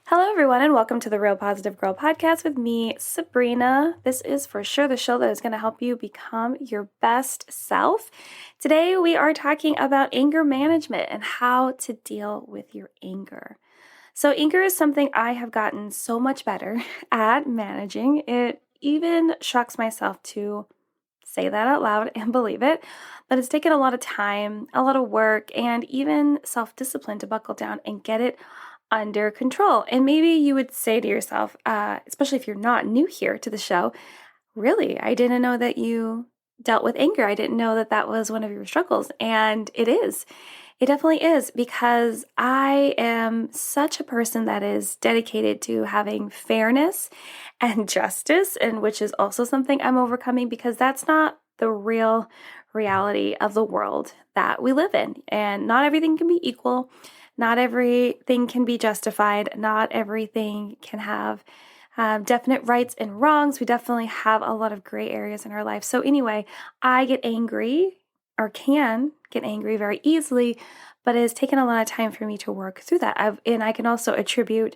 Hello, everyone, and welcome to the Real Positive Girl podcast with me, Sabrina. This is for sure the show that is going to help you become your best self. Today, we are talking about anger management and how to deal with your anger. So, anger is something I have gotten so much better at managing. It even shocks myself to say that out loud and believe it, but it's taken a lot of time, a lot of work, and even self-discipline to buckle down and get it under control. And maybe you would say to yourself, especially if you're not new here to the show, really, I didn't know that you dealt with anger. I didn't know that that was one of your struggles. And it is. It definitely is, because I am such a person that is dedicated to having fairness and justice, and which is also something I'm overcoming because that's not the real reality of the world that we live in. And not everything can be equal. Not everything can be justified. Not everything can have definite rights and wrongs. We definitely have a lot of gray areas in our life. So anyway, I get angry, or can get angry very easily, but it has taken a lot of time for me to work through that. And I can also attribute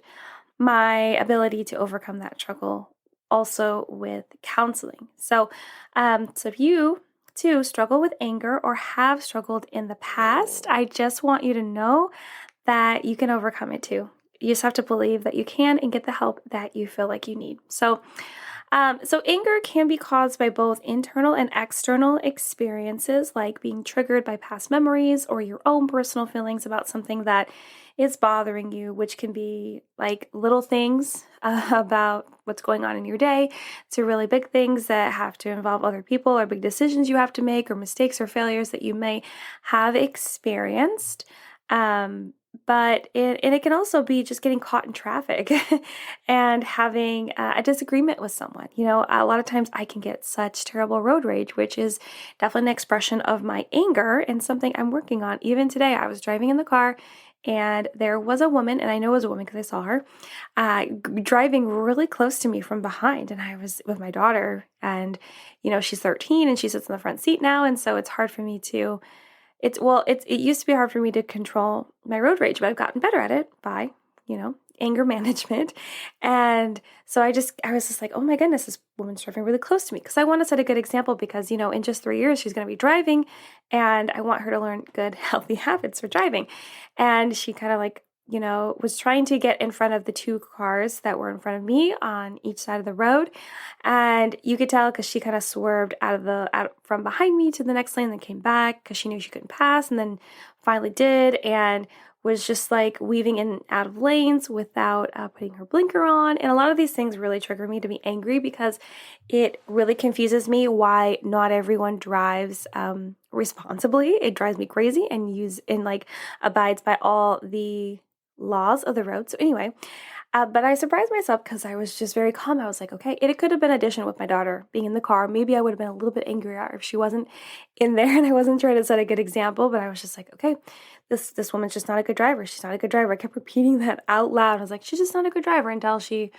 my ability to overcome that struggle also with counseling. So if you too struggle with anger or have struggled in the past, I just want you to know that you can overcome it too. You just have to believe that you can and get the help that you feel like you need. So anger can be caused by both internal and external experiences, like being triggered by past memories or your own personal feelings about something that is bothering you, which can be like little things about what's going on in your day to really big things that have to involve other people, or big decisions you have to make, or mistakes or failures that you may have experienced. But it can also be just getting caught in traffic and having a disagreement with someone. You know, a lot of times I can get such terrible road rage, which is definitely an expression of my anger and something I'm working on. Even today, I was driving in the car and there was a woman, and I know it was a woman because I saw her, driving really close to me from behind. And I was with my daughter, and, you know, she's 13 and she sits in the front seat now. And so it's hard for me to it used to be hard for me to control my road rage, but I've gotten better at it by, anger management. And so I was just like, oh my goodness, this woman's driving really close to me, because I want to set a good example, because, in just 3 years, she's going to be driving, and I want her to learn good, healthy habits for driving. And she kind of was trying to get in front of the two cars that were in front of me on each side of the road. And you could tell because she kind of swerved out from behind me to the next lane, then came back because she knew she couldn't pass, and then finally did, and was just like weaving in and out of lanes without putting her blinker on. And a lot of these things really trigger me to be angry, because it really confuses me why not everyone drives responsibly. It drives me crazy, and abides by all the laws of the road. So anyway, but I surprised myself because I was just very calm. I was like, okay, it could have been addition with my daughter being in the car. Maybe I would have been a little bit angrier if she wasn't in there and I wasn't trying to set a good example. But I was just like, okay, this woman's just not a good driver. She's not a good driver. I kept repeating that out loud. I was like, she's just not a good driver, until she,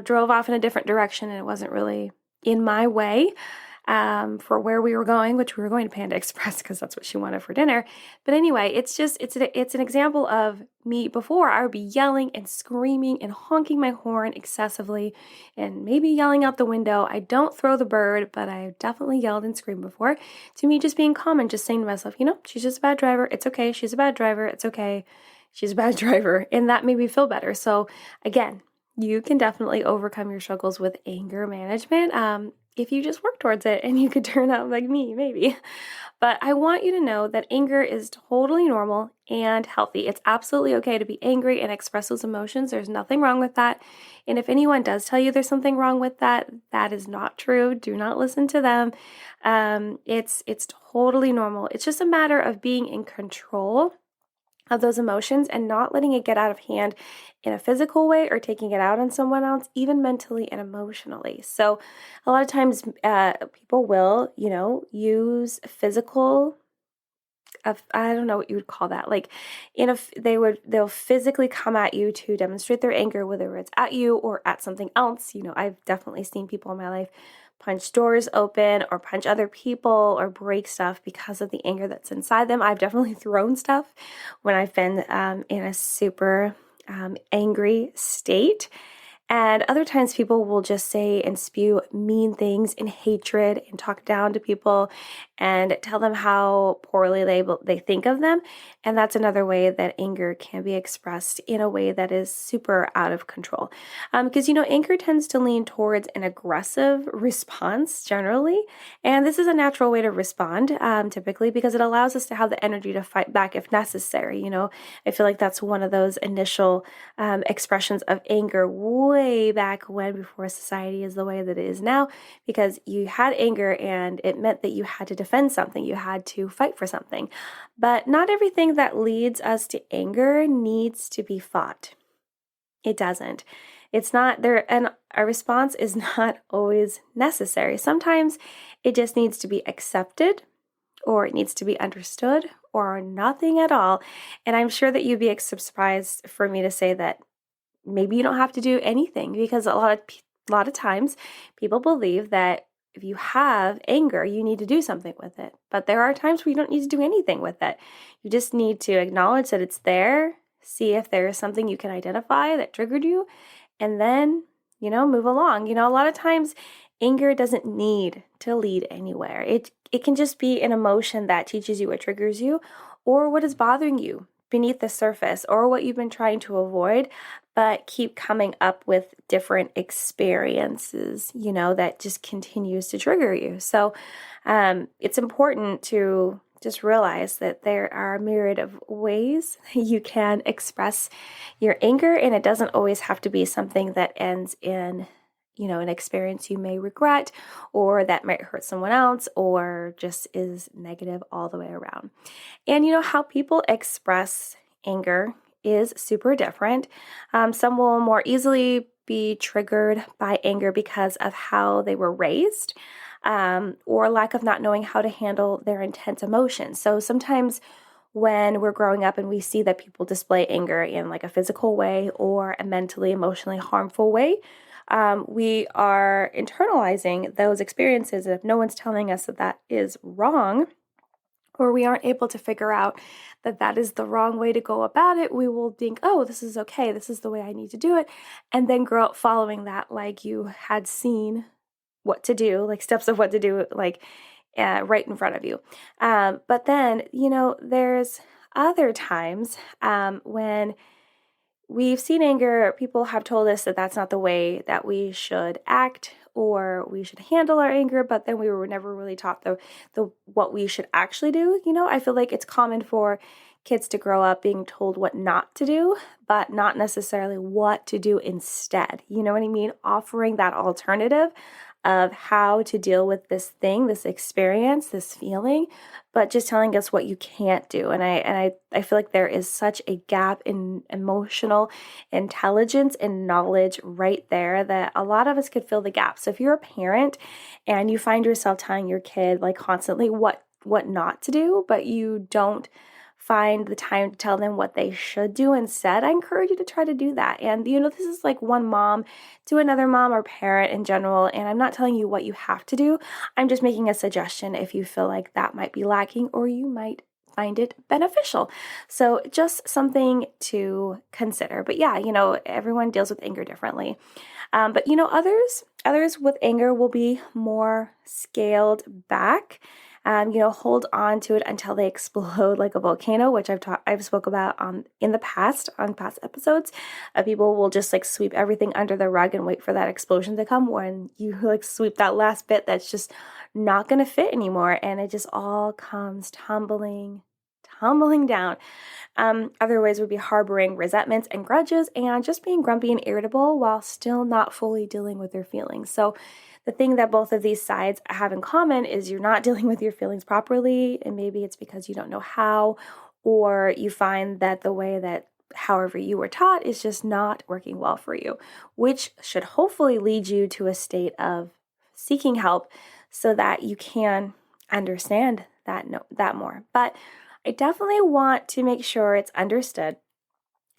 drove off in a different direction, and it wasn't really in my way. For where we were going, which we were going to Panda Express because that's what she wanted for dinner. But anyway, it's an example of me. Before, I would be yelling and screaming and honking my horn excessively, and maybe yelling out the window. I don't throw the bird, but I definitely yelled and screamed before. To me, just being calm and just saying to myself, she's just a bad driver. It's okay. She's a bad driver. It's okay. She's a bad driver. And that made me feel better. So again, you can definitely overcome your struggles with anger management. If you just work towards it, and you could turn out like me, maybe. But I want you to know that anger is totally normal and healthy. It's absolutely okay to be angry and express those emotions. There's nothing wrong with that. And if anyone does tell you there's something wrong with that, that is not true. Do not listen to them. It's totally normal. It's just a matter of being in control of those emotions and not letting it get out of hand in a physical way or taking it out on someone else, even mentally and emotionally. So a lot of times people will, use physical, I don't know what you would call that. Like they'll physically come at you to demonstrate their anger, whether it's at you or at something else. I've definitely seen people in my life punch doors open or punch other people or break stuff because of the anger that's inside them. I've definitely thrown stuff when I've been in a super angry state. And other times people will just say and spew mean things and hatred and talk down to people and tell them how poorly they think of them. And that's another way that anger can be expressed in a way that is super out of control. Because, anger tends to lean towards an aggressive response generally. And this is a natural way to respond typically because it allows us to have the energy to fight back if necessary. I feel like that's one of those initial expressions of anger way back when, before society is the way that it is now, because you had anger and it meant that you had to defend something, you had to fight for something. But not everything that leads us to anger needs to be fought. It doesn't. It's not there, and a response is not always necessary. Sometimes it just needs to be accepted, or it needs to be understood, or nothing at all. And I'm sure that you'd be surprised for me to say that maybe you don't have to do anything, because a lot of times people believe that if you have anger, you need to do something with it. But there are times where you don't need to do anything with it. You just need to acknowledge that it's there, see if there is something you can identify that triggered you, and then, move along. A lot of times anger doesn't need to lead anywhere. It can just be an emotion that teaches you what triggers you, or what is bothering you beneath the surface, or what you've been trying to avoid, but keep coming up with different experiences, that just continues to trigger you. So it's important to just realize that there are a myriad of ways you can express your anger, and it doesn't always have to be something that ends in an experience you may regret, or that might hurt someone else, or just is negative all the way around. And how people express anger is super different. Some will more easily be triggered by anger because of how they were raised, or lack of not knowing how to handle their intense emotions. So sometimes when we're growing up and we see that people display anger in like a physical way or a mentally, emotionally harmful way, we are internalizing those experiences. And if no one's telling us that that is wrong, or we aren't able to figure out that that is the wrong way to go about it, we will think, oh, this is okay, this is the way I need to do it, and then grow up following that like you had seen what to do, like steps of what to do, like right in front of you. But then, there's other times when we've seen anger, people have told us that that's not the way that we should act or we should handle our anger, but then we were never really taught the what we should actually do. I feel like it's common for kids to grow up being told what not to do, but not necessarily what to do instead. You know what I mean? Offering that alternative of how to deal with this thing, this experience, this feeling, but just telling us what you can't do. And I feel like there is such a gap in emotional intelligence and knowledge right there that a lot of us could fill the gap. So if you're a parent and you find yourself telling your kid like constantly what not to do, but you don't find the time to tell them what they should do instead, I encourage you to try to do that. And this is like one mom to another mom or parent in general, and I'm not telling you what you have to do. I'm just making a suggestion if you feel like that might be lacking or you might find it beneficial. So just something to consider. But yeah, everyone deals with anger differently. But others with anger will be more scaled back. Hold on to it until they explode like a volcano, which I've spoke about in the past on past episodes. People will just like sweep everything under the rug and wait for that explosion to come when you like sweep that last bit that's just not going to fit anymore, and it just all comes tumbling down. Other ways would be harboring resentments and grudges and just being grumpy and irritable while still not fully dealing with their feelings. So the thing that both of these sides have in common is you're not dealing with your feelings properly, and maybe it's because you don't know how, or you find that the way that however you were taught is just not working well for you, which should hopefully lead you to a state of seeking help so that you can understand that more. But I definitely want to make sure it's understood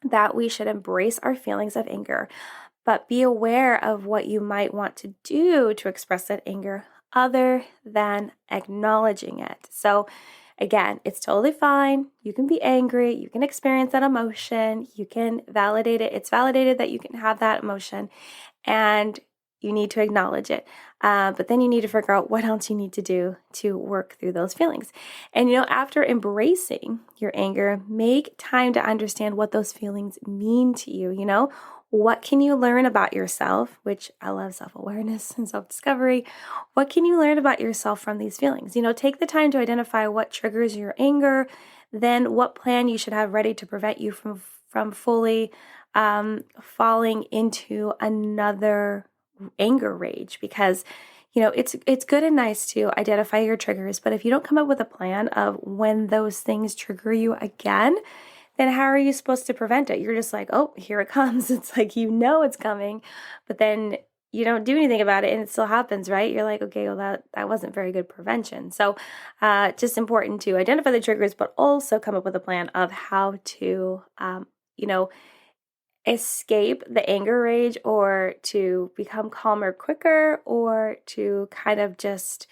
that we should embrace our feelings of anger, but be aware of what you might want to do to express that anger other than acknowledging it. So Again, it's totally fine. You can be angry. You can experience that emotion. You can validate it. It's validated that you can have that emotion, and you need to acknowledge it. But then you need to figure out what else you need to do to work through those feelings. And, after embracing your anger, make time to understand what those feelings mean to you. What can you learn about yourself, which I love self-awareness and self-discovery. What can you learn about yourself from these feelings? Take the time to identify what triggers your anger, then what plan you should have ready to prevent you from fully falling into another anger rage. Because it's good and nice to identify your triggers, but if you don't come up with a plan of when those things trigger you again, then how are you supposed to prevent it? You're just like, oh, here it comes. It's like, it's coming, but then you don't do anything about it and it still happens, right? You're like, okay, well, that wasn't very good prevention. So just important to identify the triggers, but also come up with a plan of how to, escape the anger rage, or to become calmer quicker, or to kind of just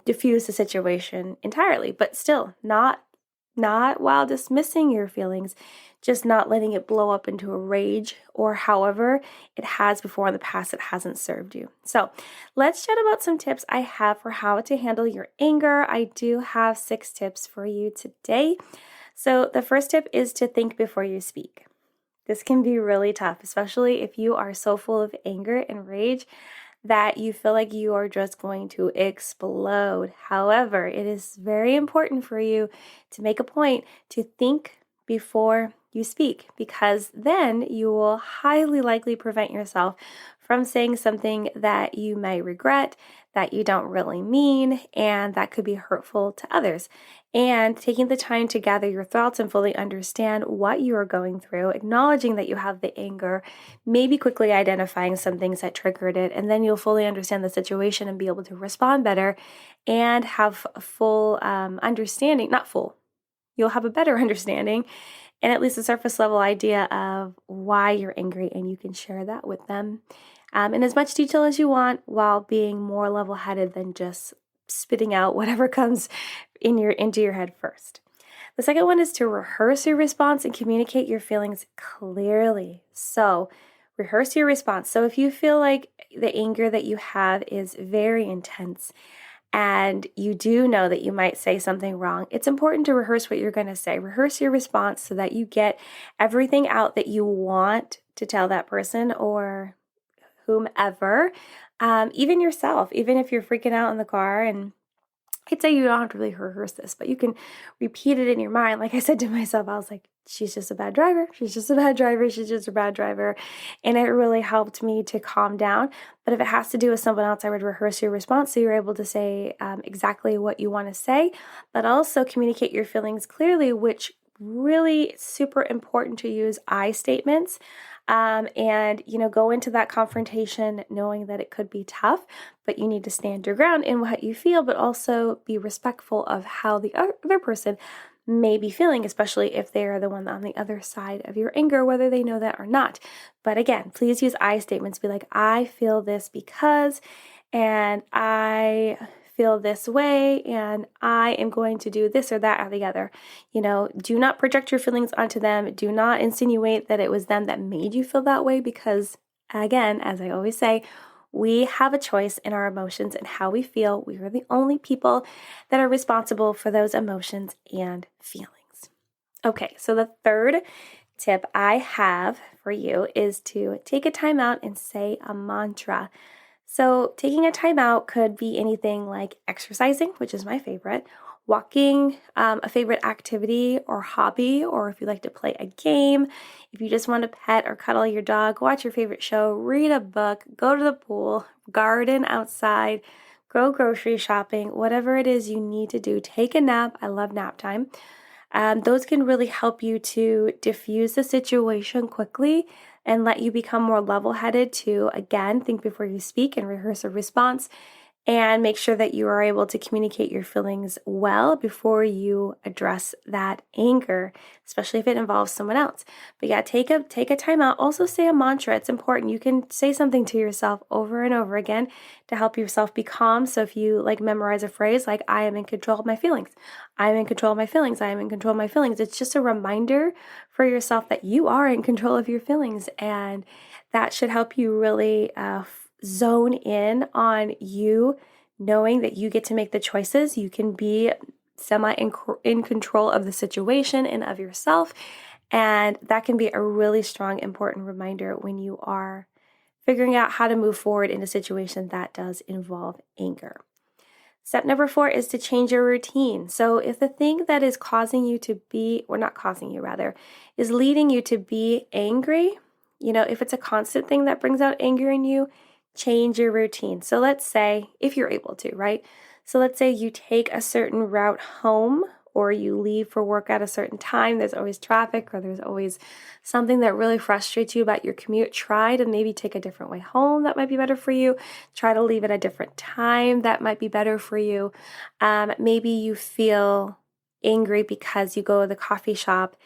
diffuse the situation entirely, but still not while dismissing your feelings, just not letting it blow up into a rage, or however it has before in the past that hasn't served you. So let's chat about some tips I have for how to handle your anger. I do have 6 tips for you today. So the first tip is to think before you speak. This can be really tough, especially if you are so full of anger and rage that you feel like you are just going to explode. However, it is very important for you to make a point to think before you speak, because then you will highly likely prevent yourself from saying something that you may regret, that you don't really mean, and that could be hurtful to others. And taking the time to gather your thoughts and fully understand what you are going through, acknowledging that you have the anger, maybe quickly identifying some things that triggered it, and then you'll fully understand the situation and be able to respond better and have a full understanding, not full, you'll have a better understanding and at least a surface level idea of why you're angry, and you can share that with them in as much detail as you want, while being more level-headed than just spitting out whatever comes into your head first. The second one is to rehearse your response and communicate your feelings clearly. So rehearse your response. So if you feel like the anger that you have is very intense and you do know that you might say something wrong, it's important to rehearse what you're going to say. Rehearse your response so that you get everything out that you want to tell that person or whomever, even yourself, even if you're freaking out in the car. And I'd say you don't have to really rehearse this, but you can repeat it in your mind. Like I said to myself, I was like, she's just a bad driver. She's just a bad driver. She's just a bad driver. And it really helped me to calm down. But if it has to do with someone else, I would rehearse your response so you're able to say exactly what you want to say, but also communicate your feelings clearly, which really super important to use I statements. And go into that confrontation knowing that it could be tough, but you need to stand your ground in what you feel, but also be respectful of how the other person may be feeling, especially if they are the one on the other side of your anger, whether they know that or not. But again, please use I statements. Be like, I feel this because, and I feel this way, and I am going to do this or that or the other. Do not project your feelings onto them. Do not insinuate that it was them that made you feel that way, because again, as I always say, we have a choice in our emotions and how we feel. We are the only people that are responsible for those emotions and feelings. Okay, so the third tip I have for you is to take a time out and say a mantra. So taking a time out could be anything like exercising, which is my favorite, walking, a favorite activity or hobby, or if you like to play a game, if you just want to pet or cuddle your dog, watch your favorite show, read a book, go to the pool, garden outside, go grocery shopping, whatever it is you need to do, take a nap. I love nap time. Those can really help you to diffuse the situation quickly and let you become more level-headed to, again, think before you speak and rehearse a response, and make sure that you are able to communicate your feelings well before you address that anger, especially if it involves someone else. But yeah, take a time out. Also say a mantra. It's important. You can say something to yourself over and over again to help yourself be calm. So if you like memorize a phrase like I am in control of my feelings. I am in control of my feelings. I am in control of my feelings. It's just a reminder for yourself that you are in control of your feelings, and that should help you really zone in on you knowing that you get to make the choices. You can be semi in control of the situation and of yourself. And that can be a really strong, important reminder when you are figuring out how to move forward in a situation that does involve anger. Step number 4 is to change your routine. So if the thing that is causing you to be, or not causing you rather, is leading you to be angry, if it's a constant thing that brings out anger in you, change your routine. So let's say, if you're able to, right? So let's say you take a certain route home, or you leave for work at a certain time. There's always traffic, or there's always something that really frustrates you about your commute. Try to maybe take a different way home. That might be better for you. Try to leave at a different time. That might be better for you. Maybe you feel angry because you go to the coffee shop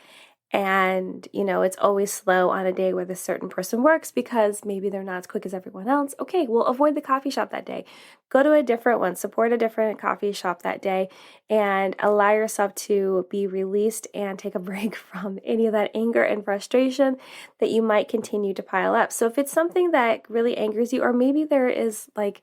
and, it's always slow on a day where this certain person works because maybe they're not as quick as everyone else. Okay, well, avoid the coffee shop that day. Go to a different one, support a different coffee shop that day, and allow yourself to be released and take a break from any of that anger and frustration that you might continue to pile up. So if it's something that really angers you, or maybe there is like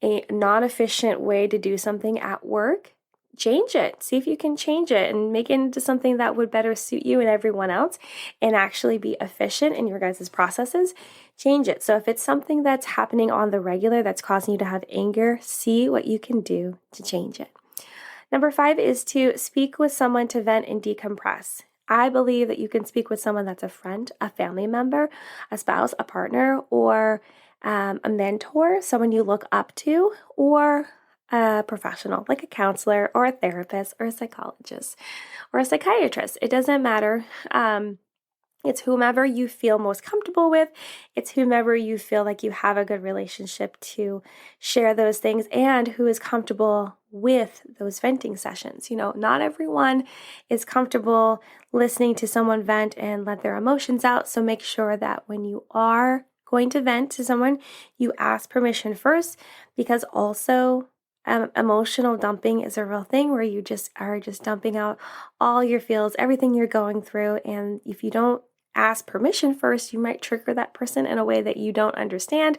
a non-efficient way to do something at work, change it. See if you can change it and make it into something that would better suit you and everyone else and actually be efficient in your guys' processes. Change it. So if it's something that's happening on the regular that's causing you to have anger, see what you can do to change it. Number 5 is to speak with someone to vent and decompress. I believe that you can speak with someone that's a friend, a family member, a spouse, a partner, or a mentor, someone you look up to, or a professional like a counselor or a therapist or a psychologist or a psychiatrist. It doesn't matter. It's whomever you feel most comfortable with. It's whomever you feel like you have a good relationship to share those things and who is comfortable with those venting sessions. Not everyone is comfortable listening to someone vent and let their emotions out. So make sure that when you are going to vent to someone, you ask permission first, because also emotional dumping is a real thing where you just are dumping out all your feels, everything you're going through. And if you don't ask permission first, you might trigger that person in a way that you don't understand,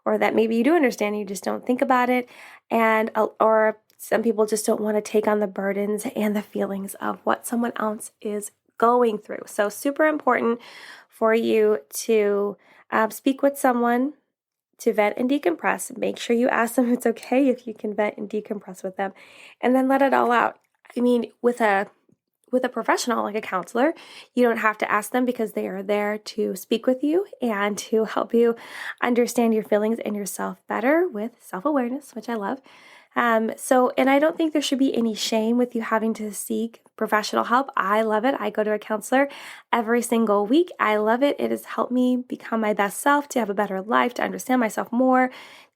or that maybe you do understand, you just don't think about it. Or some people just don't want to take on the burdens and the feelings of what someone else is going through. So super important for you to speak with someone to vent and decompress. Make sure you ask them if it's okay if you can vent and decompress with them, and then let it all out. I mean, with a professional like a counselor, you don't have to ask them because they are there to speak with you and to help you understand your feelings and yourself better with self-awareness, which I love. And I don't think there should be any shame with you having to seek professional help. I love it. I go to a counselor every single week. I love it. It has helped me become my best self, to have a better life, to understand myself more,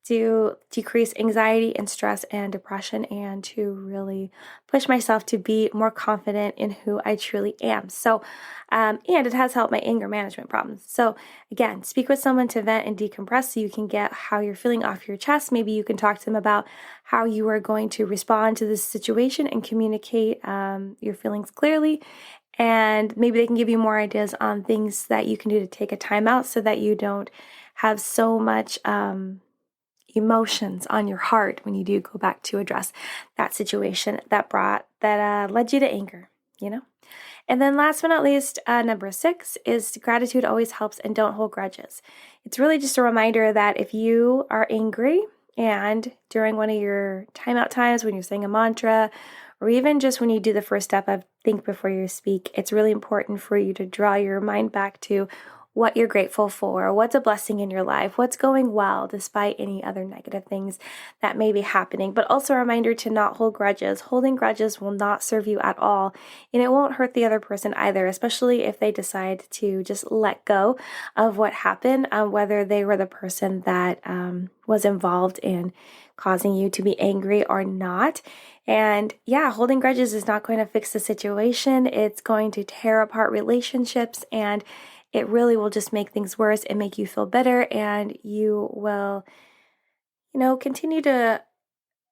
to decrease anxiety and stress and depression, and to really push myself to be more confident in who I truly am. So, and it has helped my anger management problems. So again, speak with someone to vent and decompress so you can get how you're feeling off your chest. Maybe you can talk to them about how you are going to respond to this situation and communicate your feelings clearly. And maybe they can give you more ideas on things that you can do to take a time out so that you don't have so much emotions on your heart when you do go back to address that situation that led you to anger, And then last but not least, number 6 is gratitude always helps, and don't hold grudges. It's really just a reminder that if you are angry and during one of your timeout times when you're saying a mantra, or even just when you do the first step of think before you speak, it's really important for you to draw your mind back to what you're grateful for, what's a blessing in your life, what's going well despite any other negative things that may be happening. But also a reminder to not hold grudges. Holding grudges will not serve you at all, and it won't hurt the other person either, especially if they decide to just let go of what happened, whether they were the person that was involved in causing you to be angry or not. And yeah, holding grudges is not going to fix the situation. It's going to tear apart relationships, and it really will just make things worse and make you feel bitter, and you will, continue to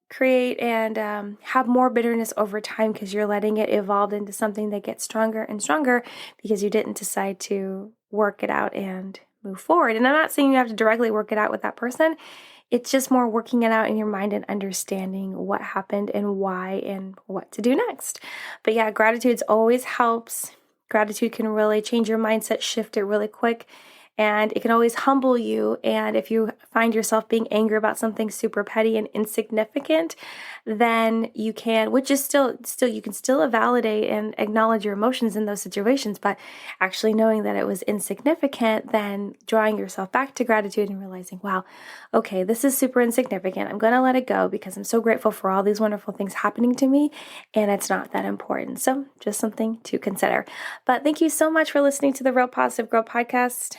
create and have more bitterness over time because you're letting it evolve into something that gets stronger and stronger because you didn't decide to work it out and move forward. And I'm not saying you have to directly work it out with that person. It's just more working it out in your mind and understanding what happened and why and what to do next. But yeah, gratitude always helps. Gratitude can really change your mindset, shift it really quick, and it can always humble you. And if you find yourself being angry about something super petty and insignificant, then you can, which is still you can still validate and acknowledge your emotions in those situations, but actually knowing that it was insignificant, then drawing yourself back to gratitude and realizing, wow, okay, this is super insignificant. I'm going to let it go because I'm so grateful for all these wonderful things happening to me, and it's not that important. So just something to consider. But thank you so much for listening to the Real Positive Girl podcast.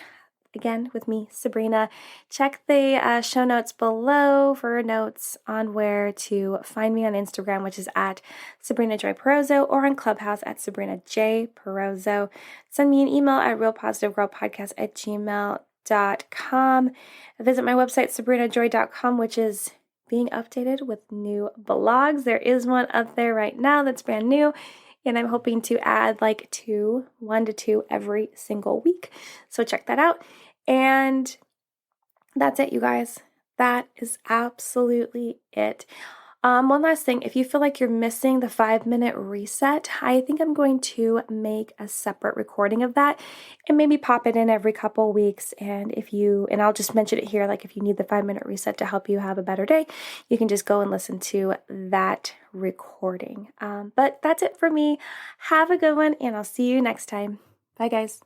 Again, with me, Sabrina. Check the show notes below for notes on where to find me on Instagram, which is at Sabrina Joy Perozzo, or on Clubhouse at Sabrina J Perozzo. Send me an email at realpositivegirlpodcast@gmail.com. Visit my website, sabrinajoy.com, which is being updated with new blogs. There is one up there right now that's brand new, and I'm hoping to add like 1 to 2 every single week. So check that out. And that's it, you guys. That is absolutely it. One last thing, if you feel like you're missing the 5-minute reset, I think I'm going to make a separate recording of that and maybe pop it in every couple weeks. And I'll just mention it here, like if you need the 5-minute reset to help you have a better day, you can just go and listen to that recording. But that's it for me. Have a good one, and I'll see you next time. Bye, guys.